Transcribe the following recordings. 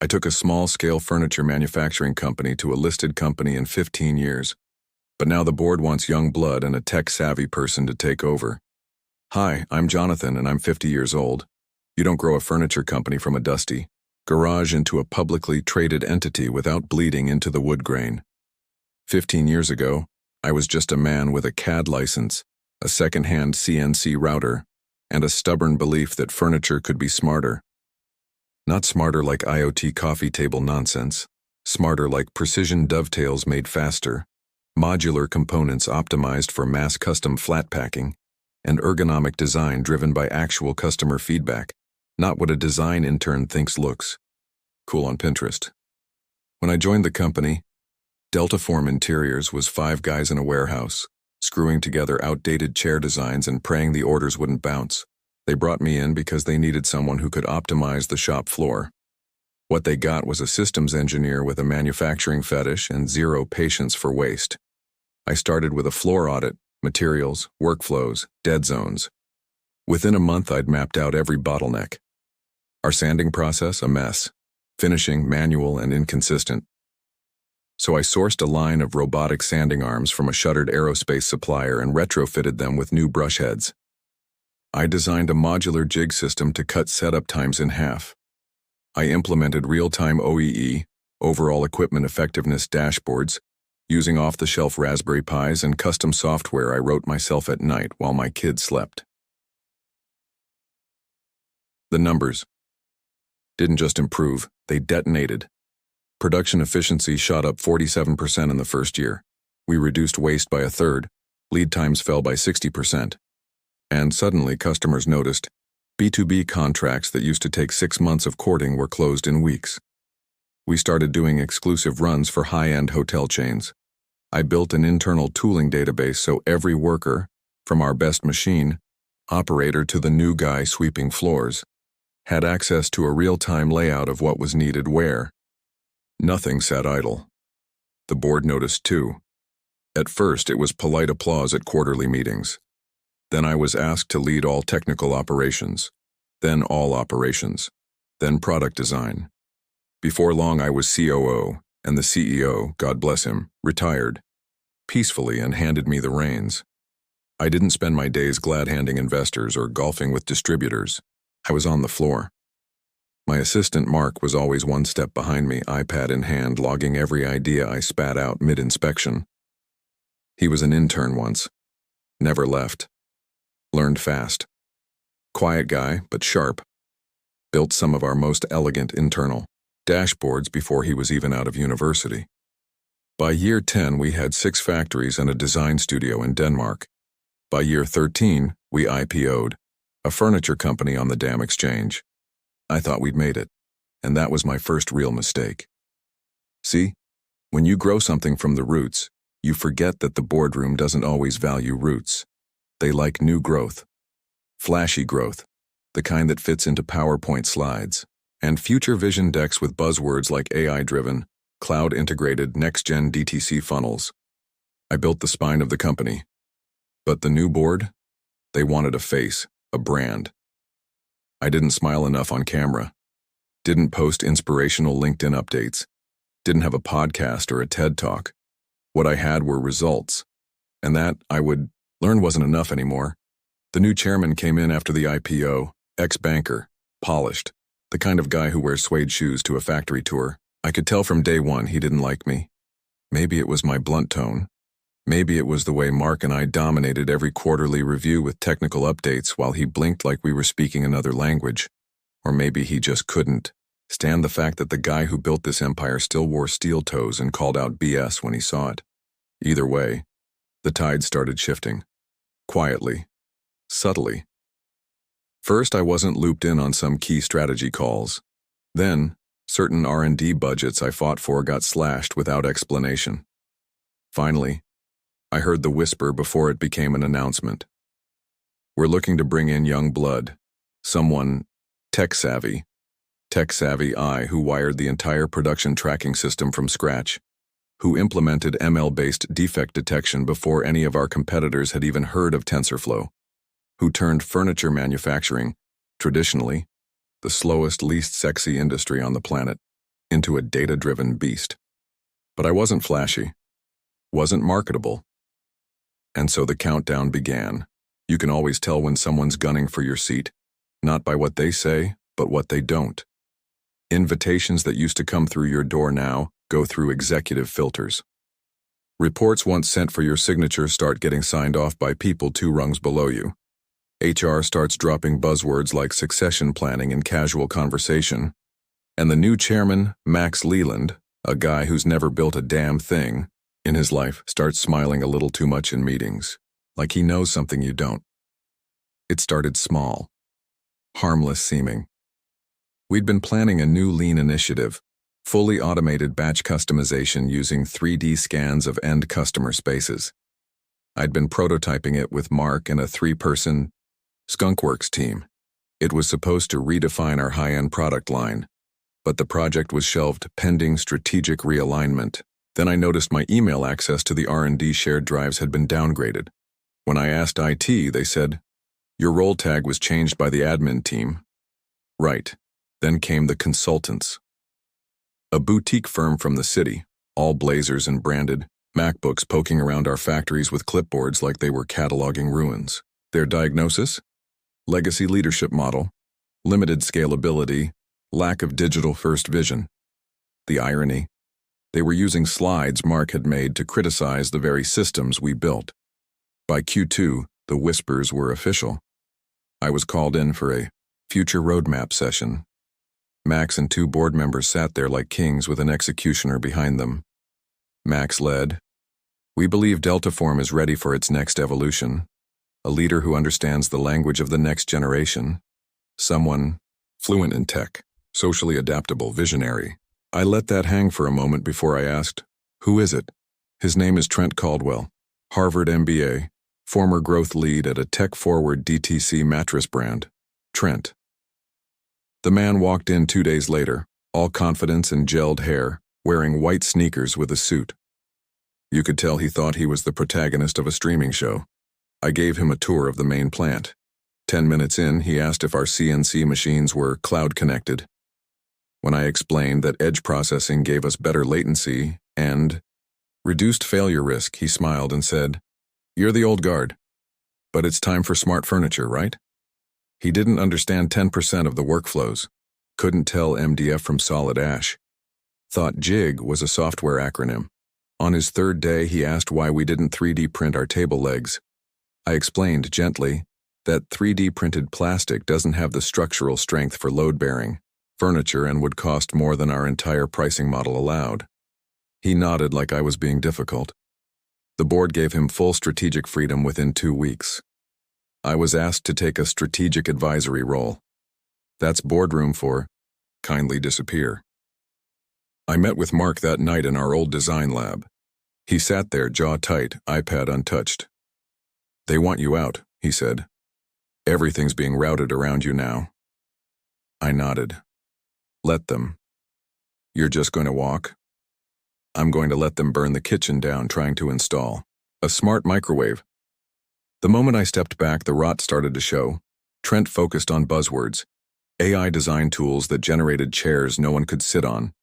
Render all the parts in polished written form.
I took a small-scale furniture manufacturing company to a listed company in 15 years. But now the board wants young blood and a tech-savvy person to take over. Hi, I'm Jonathan and I'm 50 years old. You don't grow a furniture company from a dusty garage into a publicly traded entity without bleeding into the wood grain. 15 years ago, I was just a man with a CAD license, a second-hand CNC router, and a stubborn belief that furniture could be smarter. Not smarter like IoT coffee table nonsense, smarter like precision dovetails made faster, modular components optimized for mass custom flat packing, and ergonomic design driven by actual customer feedback, not what a design intern thinks looks cool on Pinterest. When I joined the company, Deltaform Interiors was 5 guys in a warehouse, screwing together outdated chair designs and praying the orders wouldn't bounce. They brought me in because they needed someone who could optimize the shop floor. What they got was a systems engineer with a manufacturing fetish and zero patience for waste. I started with a floor audit, materials, workflows, dead zones. Within a month, I'd mapped out every bottleneck. Our sanding process, a mess. Finishing, manual and inconsistent. So I sourced a line of robotic sanding arms from a shuttered aerospace supplier and retrofitted them with new brush heads. I designed a modular jig system to cut setup times in half. I implemented real-time OEE, overall equipment effectiveness dashboards, using off-the-shelf Raspberry Pis and custom software I wrote myself at night while my kids slept. The numbers didn't just improve, they detonated. Production efficiency shot up 47% in the first year. We reduced waste by 1/3, lead times fell by 60%. And suddenly customers noticed B2B contracts that used to take 6 months of courting were closed in weeks. We started doing exclusive runs for high-end hotel chains. I built an internal tooling database so every worker, from our best machine operator to the new guy sweeping floors, had access to a real-time layout of what was needed where. Nothing sat idle. The board noticed too. At first, it was polite applause at quarterly meetings. Then I was asked to lead all technical operations, then all operations, then product design. Before long, I was COO, and the CEO, God bless him, retired, peacefully and handed me the reins. I didn't spend my days glad-handing investors or golfing with distributors. I was on the floor. My assistant Mark was always one step behind me, iPad in hand, logging every idea I spat out mid-inspection. He was an intern once. Never left. Learned fast. Quiet guy, but sharp. Built some of our most elegant internal dashboards before he was even out of university. By year 10, we had 6 factories and a design studio in Denmark. By year 13, we IPO'd, a furniture company on the damn exchange. I thought we'd made it, and that was my first real mistake. See, when you grow something from the roots, you forget that the boardroom doesn't always value roots. They like new growth, flashy growth, the kind that fits into PowerPoint slides, and future vision decks with buzzwords like AI-driven, cloud-integrated, next-gen DTC funnels. I built the spine of the company. But the new board? They wanted a face, a brand. I didn't smile enough on camera, didn't post inspirational LinkedIn updates, didn't have a podcast or a TED Talk. What I had were results, and that, I would learn, wasn't enough anymore. The new chairman came in after the IPO, ex-banker, polished, the kind of guy who wears suede shoes to a factory tour. I could tell from day one he didn't like me. Maybe it was my blunt tone. Maybe it was the way Mark and I dominated every quarterly review with technical updates while he blinked like we were speaking another language. Or maybe he just couldn't stand the fact that the guy who built this empire still wore steel toes and called out BS when he saw it. Either way, the tide started shifting. Quietly. Subtly. First, I wasn't looped in on some key strategy calls. Then, certain R&D budgets I fought for got slashed without explanation. Finally, I heard the whisper before it became an announcement. We're looking to bring in young blood, someone tech-savvy who wired the entire production tracking system from scratch, who implemented ML-based defect detection before any of our competitors had even heard of TensorFlow, who turned furniture manufacturing, traditionally, the slowest, least sexy industry on the planet, into a data-driven beast. But I wasn't flashy, wasn't marketable. And so the countdown began. You can always tell when someone's gunning for your seat, not by what they say, but what they don't. Invitations that used to come through your door now go through executive filters. Reports once sent for your signature start getting signed off by people 2 rungs below you. HR starts dropping buzzwords like succession planning in casual conversation. And the new chairman, Max Leland, a guy who's never built a damn thing in his life, starts smiling a little too much in meetings, like he knows something you don't. It started small, harmless seeming. We'd been planning a new lean initiative, fully automated batch customization using 3D scans of end customer spaces. I'd been prototyping it with Mark and a 3-person skunkworks team. It was supposed to redefine our high-end product line, but the project was shelved pending strategic realignment. Then I noticed my email access to the R&D shared drives had been downgraded. When I asked IT, they said, "Your role tag was changed by the admin team." Right. Then came the consultants. A boutique firm from the city, all blazers and branded, MacBooks poking around our factories with clipboards like they were cataloging ruins. Their diagnosis? Legacy leadership model, limited scalability, lack of digital-first vision. The irony? They were using slides Mark had made to criticize the very systems we built. By Q2, the whispers were official. I was called in for a future roadmap session. Max and 2 board members sat there like kings with an executioner behind them. Max led. "We believe Deltaform is ready for its next evolution. A leader who understands the language of the next generation. Someone fluent in tech, socially adaptable, visionary." I let that hang for a moment before I asked, "Who is it?" His name is Trent Caldwell, Harvard MBA, former growth lead at a tech-forward DTC mattress brand. Trent. The man walked in 2 days later, all confidence and gelled hair, wearing white sneakers with a suit. You could tell he thought he was the protagonist of a streaming show. I gave him a tour of the main plant. 10 minutes in, he asked if our CNC machines were cloud-connected. When I explained that edge processing gave us better latency and reduced failure risk, he smiled and said, "You're the old guard. But it's time for smart furniture, right?" He didn't understand 10% of the workflows, couldn't tell MDF from solid ash. Thought JIG was a software acronym. On his 3rd day, he asked why we didn't 3D print our table legs. I explained gently that 3D printed plastic doesn't have the structural strength for load-bearing furniture and would cost more than our entire pricing model allowed. He nodded like I was being difficult. The board gave him full strategic freedom within 2 weeks. I was asked to take a strategic advisory role. That's boardroom for kindly disappear. I met with Mark that night in our old design lab. He sat there, jaw tight, iPad untouched. "They want you out," he said. "Everything's being routed around you now." I nodded. "Let them. You're just going to walk?" "I'm going to let them burn the kitchen down trying to install a smart microwave." The moment I stepped back, the rot started to show. Trent focused on buzzwords. AI design tools that generated chairs no one could sit on.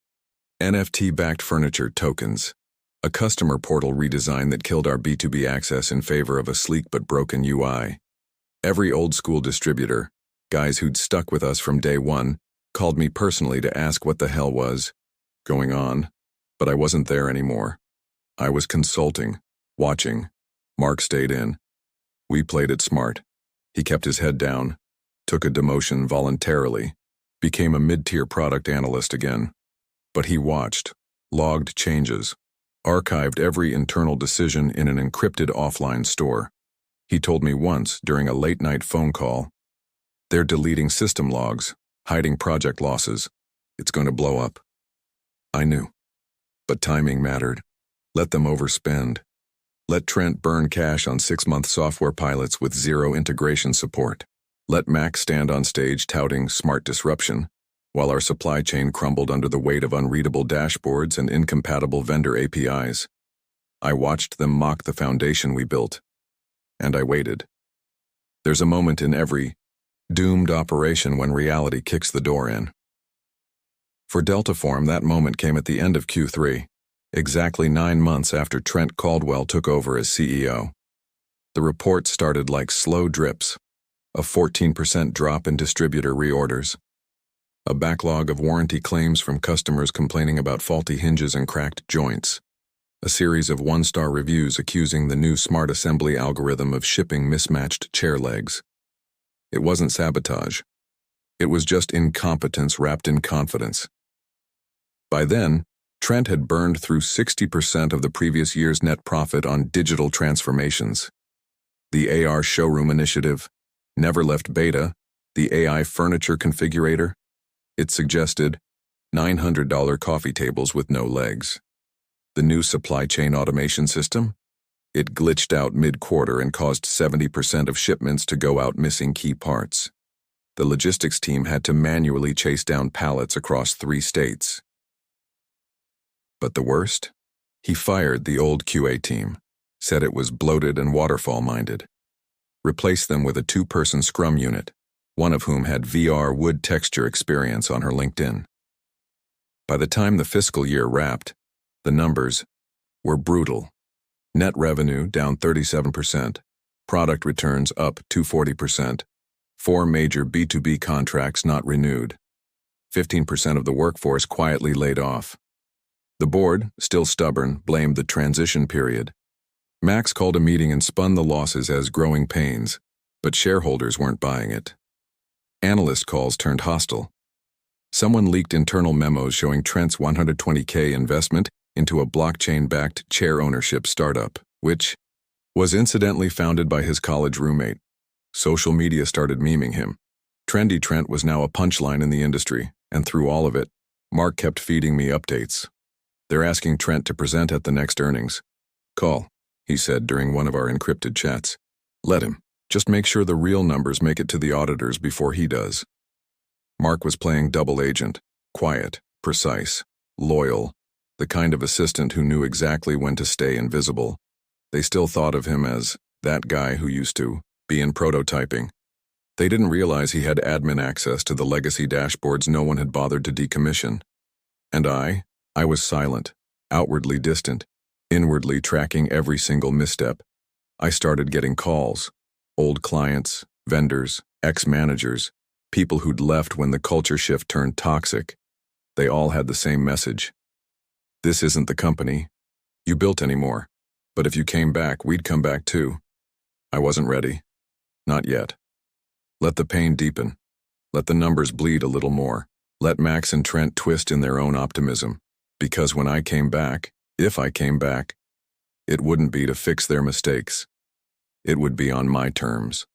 NFT-backed furniture tokens. A customer portal redesign that killed our B2B access in favor of a sleek but broken UI. Every old-school distributor, guys who'd stuck with us from day one, called me personally to ask what the hell was going on, but I wasn't there anymore. I was consulting, watching. Mark stayed in. We played it smart. He kept his head down, took a demotion voluntarily, became a mid-tier product analyst again. But he watched, logged changes, archived every internal decision in an encrypted offline store. He told me once during a late-night phone call, "They're deleting system logs, hiding project losses. It's going to blow up." I knew. But timing mattered. Let them overspend. Let Trent burn cash on 6-month software pilots with 0 integration support. Let Max stand on stage touting smart disruption, while our supply chain crumbled under the weight of unreadable dashboards and incompatible vendor APIs. I watched them mock the foundation we built, and I waited. There's a moment in every doomed operation when reality kicks the door in. For Deltaform, that moment came at the end of Q3, exactly 9 months after Trent Caldwell took over as CEO. The report started like slow drips, a 14% drop in distributor reorders, a backlog of warranty claims from customers complaining about faulty hinges and cracked joints, a series of one-star reviews accusing the new smart assembly algorithm of shipping mismatched chair legs. It wasn't sabotage. It was just incompetence wrapped in confidence. By then, Trent had burned through 60% of the previous year's net profit on digital transformations. The AR Showroom Initiative never left beta, the AI Furniture Configurator. It suggested $900 coffee tables with no legs. The new supply chain automation system? It glitched out mid-quarter and caused 70% of shipments to go out missing key parts. The logistics team had to manually chase down pallets across 3 states. But the worst? He fired the old QA team, said it was bloated and waterfall-minded. Replaced them with a 2-person Scrum unit, one of whom had VR wood texture experience on her LinkedIn. By the time the fiscal year wrapped, the numbers were brutal. Net revenue down 37%, product returns up 240%, 4 major B2B contracts not renewed, 15% of the workforce quietly laid off. The board, still stubborn, blamed the transition period. Max called a meeting and spun the losses as growing pains, but shareholders weren't buying it. Analyst calls turned hostile. Someone leaked internal memos showing Trent's $120K investment into a blockchain-backed chair ownership startup, which was incidentally founded by his college roommate. Social media started memeing him. Trendy Trent was now a punchline in the industry, and through all of it, Mark kept feeding me updates. They're asking Trent to present at the next earnings call, he said during one of our encrypted chats. Let him. Just make sure the real numbers make it to the auditors before he does. Mark was playing double agent, quiet, precise, loyal, the kind of assistant who knew exactly when to stay invisible. They still thought of him as that guy who used to be in prototyping. They didn't realize he had admin access to the legacy dashboards no one had bothered to decommission. And I was silent, outwardly distant, inwardly tracking every single misstep. I started getting calls. Old clients, vendors, ex-managers, people who'd left when the culture shift turned toxic. They all had the same message. This isn't the company you built anymore, but if you came back, we'd come back too. I wasn't ready. Not yet. Let the pain deepen. Let the numbers bleed a little more. Let Max and Trent twist in their own optimism. Because when I came back, if I came back, it wouldn't be to fix their mistakes. It would be on my terms.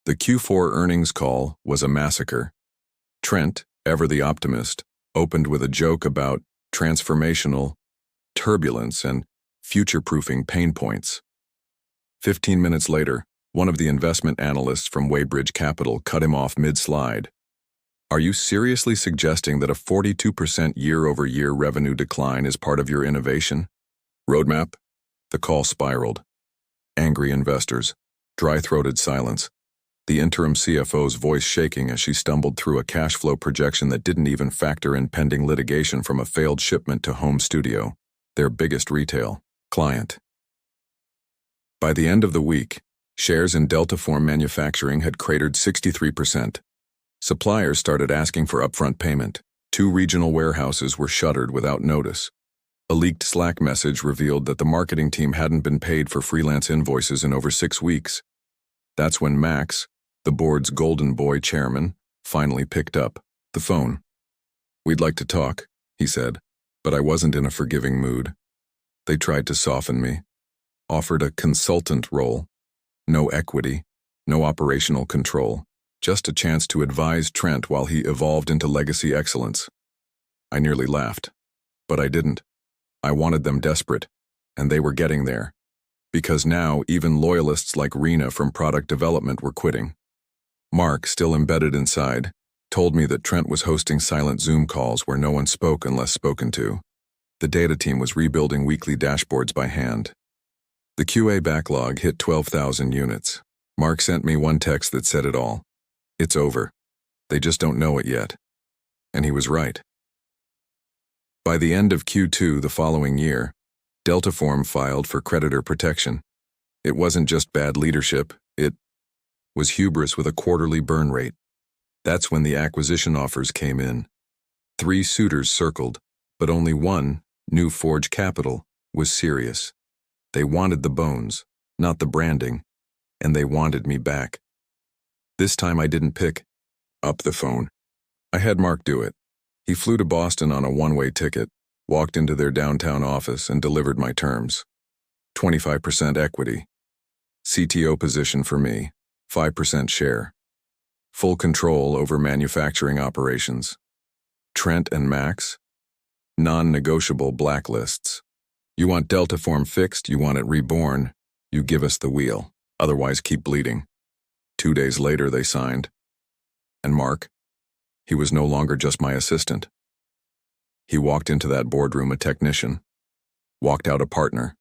The Q4 earnings call was a massacre. Trent, ever the optimist, opened with a joke about transformational turbulence and future-proofing pain points. 15 minutes later, one of the investment analysts from Waybridge Capital cut him off mid-slide. Are you seriously suggesting that a 42% year-over-year revenue decline is part of your innovation roadmap? The call spiraled. Angry investors, dry-throated silence, the interim CFO's voice shaking as she stumbled through a cash flow projection that didn't even factor in pending litigation from a failed shipment to Home Studio, their biggest retail client. By the end of the week, shares in Deltaform Manufacturing had cratered 63%. Suppliers started asking for upfront payment. 2 regional warehouses were shuttered without notice. A leaked Slack message revealed that the marketing team hadn't been paid for freelance invoices in over 6 weeks. That's when Max, the board's golden boy chairman, finally picked up the phone. We'd like to talk, he said, but I wasn't in a forgiving mood. They tried to soften me, offered a consultant role, no equity, no operational control. Just a chance to advise Trent while he evolved into legacy excellence. I nearly laughed, but I didn't. I wanted them desperate, and they were getting there. Because now even loyalists like Rena from product development were quitting. Mark, still embedded inside, told me that Trent was hosting silent Zoom calls where no one spoke unless spoken to. The data team was rebuilding weekly dashboards by hand. The QA backlog hit 12,000 units. Mark sent me one text that said it all. It's over. They just don't know it yet. And he was right. By the end of Q2 the following year, Deltaform filed for creditor protection. It wasn't just bad leadership, it was hubris with a quarterly burn rate. That's when the acquisition offers came in. 3 suitors circled, but only one, New Forge Capital, was serious. They wanted the bones, not the branding, and they wanted me back. This time I didn't pick up the phone. I had Mark do it. He flew to Boston on a one-way ticket, walked into their downtown office and delivered my terms. 25% equity. CTO position for me, 5% share. Full control over manufacturing operations. Trent and Max, non-negotiable blacklists. You want Deltaform fixed, you want it reborn, you give us the wheel, otherwise keep bleeding. 2 days later they signed. And Mark, he was no longer just my assistant. He walked into that boardroom a technician, walked out a partner.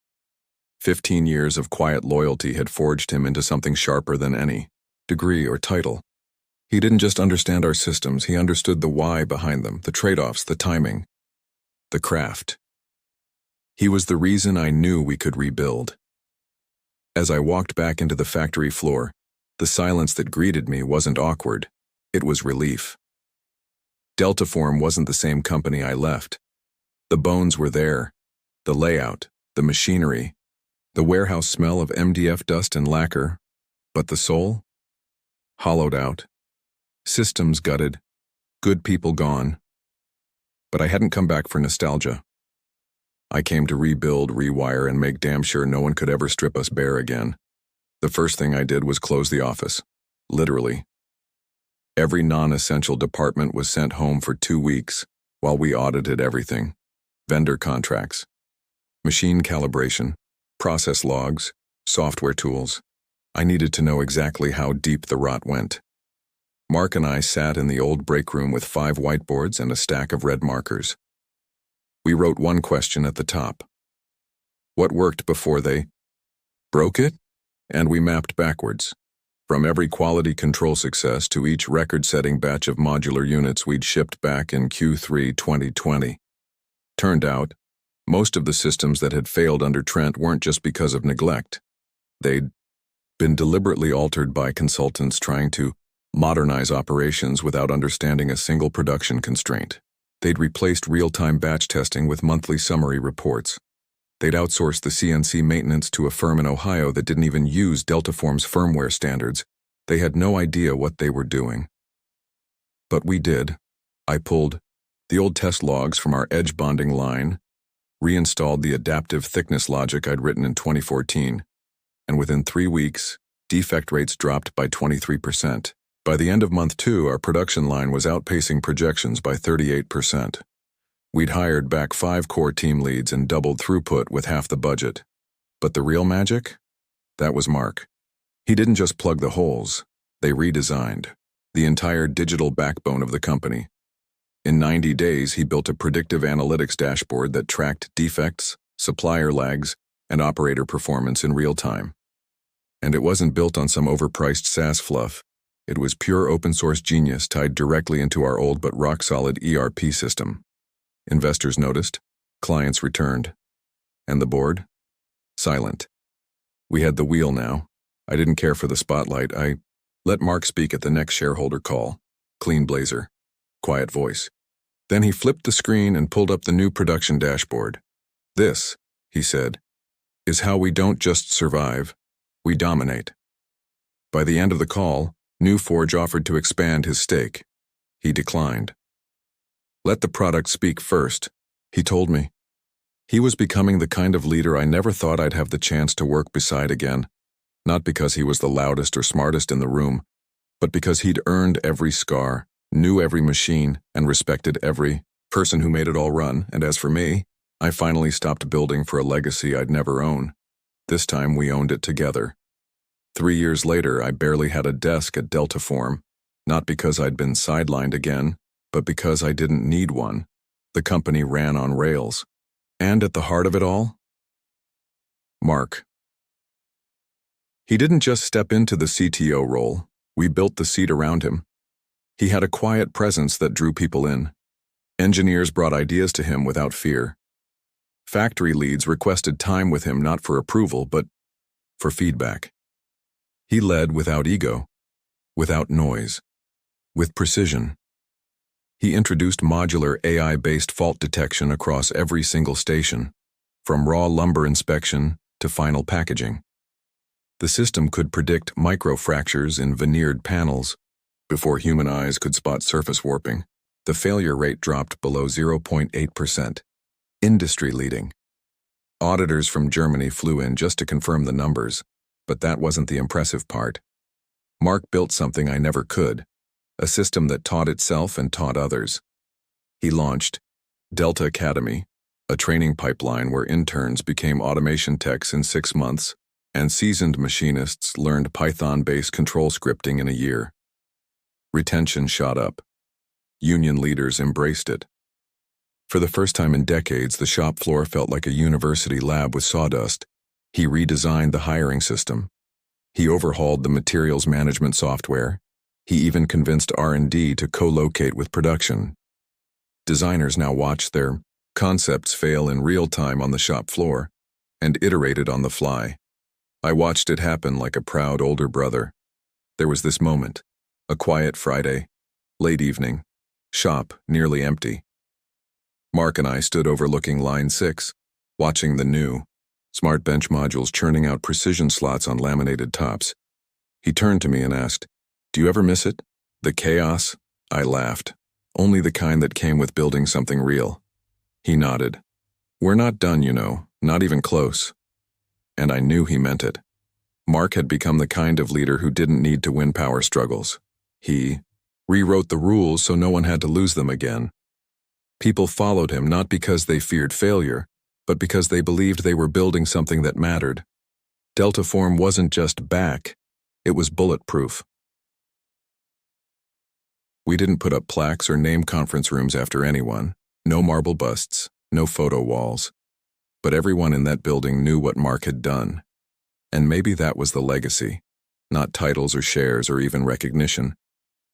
15 years of quiet loyalty had forged him into something sharper than any degree or title. He didn't just understand our systems, he understood the why behind them, the trade-offs, the timing, the craft. He was the reason I knew we could rebuild. As I walked back into the factory floor, the silence that greeted me wasn't awkward, it was relief. Deltaform wasn't the same company I left. The bones were there, the layout, the machinery, the warehouse smell of MDF dust and lacquer, but the soul? Hollowed out. Systems gutted, good people gone. But I hadn't come back for nostalgia. I came to rebuild, rewire, and make damn sure no one could ever strip us bare again. The first thing I did was close the office. Literally. Every non-essential department was sent home for 2 weeks while we audited everything. Vendor contracts, machine calibration, process logs, software tools. I needed to know exactly how deep the rot went. Mark and I sat in the old break room with 5 whiteboards and a stack of red markers. We wrote one question at the top. What worked before they broke it? And we mapped backwards. From every quality control success to each record-setting batch of modular units we'd shipped back in Q3 2020. Turned out, most of the systems that had failed under Trent weren't just because of neglect. They'd been deliberately altered by consultants trying to modernize operations without understanding a single production constraint. They'd replaced real-time batch testing with monthly summary reports. They'd outsourced the CNC maintenance to a firm in Ohio that didn't even use Deltaform's firmware standards. They had no idea what they were doing. But we did. I pulled the old test logs from our edge bonding line, reinstalled the adaptive thickness logic I'd written in 2014, and within 3 weeks, defect rates dropped by 23%. By the end of month 2, our production line was outpacing projections by 38%. We'd hired back 5 core team leads and doubled throughput with half the budget. But the real magic? That was Mark. He didn't just plug the holes, they redesigned the entire digital backbone of the company. In 90 days, he built a predictive analytics dashboard that tracked defects, supplier lags, and operator performance in real time. And it wasn't built on some overpriced SaaS fluff. It was pure open-source genius tied directly into our old but rock-solid ERP system. Investors noticed, clients returned. And the board? Silent. We had the wheel now. I didn't care for the spotlight. I let Mark speak at the next shareholder call. Clean blazer. Quiet voice. Then he flipped the screen and pulled up the new production dashboard. This, he said, is how we don't just survive, we dominate. By the end of the call, New Forge offered to expand his stake. He declined. Let the product speak first, he told me. He was becoming the kind of leader I never thought I'd have the chance to work beside again, not because he was the loudest or smartest in the room, but because he'd earned every scar, knew every machine, and respected every person who made it all run. And as for me, I finally stopped building for a legacy I'd never own. This time we owned it together. 3 years later, I barely had a desk at Deltaform, not because I'd been sidelined again, but because I didn't need one. The company ran on rails. And at the heart of it all? Mark. He didn't just step into the CTO role, we built the seat around him. He had a quiet presence that drew people in, Engineers brought ideas to him without fear. Factory leads requested time with him not for approval, but for feedback. He led without ego, without noise, with precision. He introduced modular AI-based fault detection across every single station, from raw lumber inspection to final packaging. The system could predict microfractures in veneered panels before human eyes could spot surface warping. The failure rate dropped below 0.8%, industry-leading. Auditors from Germany flew in just to confirm the numbers, but that wasn't the impressive part. Mark built something I never could, a system that taught itself and taught others. He launched Delta Academy, a training pipeline where interns became automation techs in 6 months, and seasoned machinists learned Python-based control scripting in a year. Retention shot up. Union leaders embraced it. For the first time in decades, the shop floor felt like a university lab with sawdust. He redesigned the hiring system. He overhauled the materials management software. He even convinced R&D to co-locate with production. Designers now watch their concepts fail in real time on the shop floor and iterated on the fly. I watched it happen like a proud older brother. There was this moment, a quiet Friday, late evening, shop nearly empty. Mark and I stood overlooking line 6, watching the new smart bench modules churning out precision slots on laminated tops. He turned to me and asked, "Do you ever miss it? The chaos?" I laughed. "Only the kind that came with building something real." He nodded. "We're not done, you know, not even close." And I knew he meant it. Mark had become the kind of leader who didn't need to win power struggles. He rewrote the rules so no one had to lose them again. People followed him not because they feared failure, but because they believed they were building something that mattered. Delta Form wasn't just back, it was bulletproof. We didn't put up plaques or name conference rooms after anyone, no marble busts, no photo walls. But everyone in that building knew what Mark had done. And maybe that was the legacy, not titles or shares or even recognition,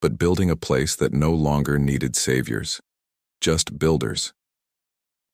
but building a place that no longer needed saviors, just builders.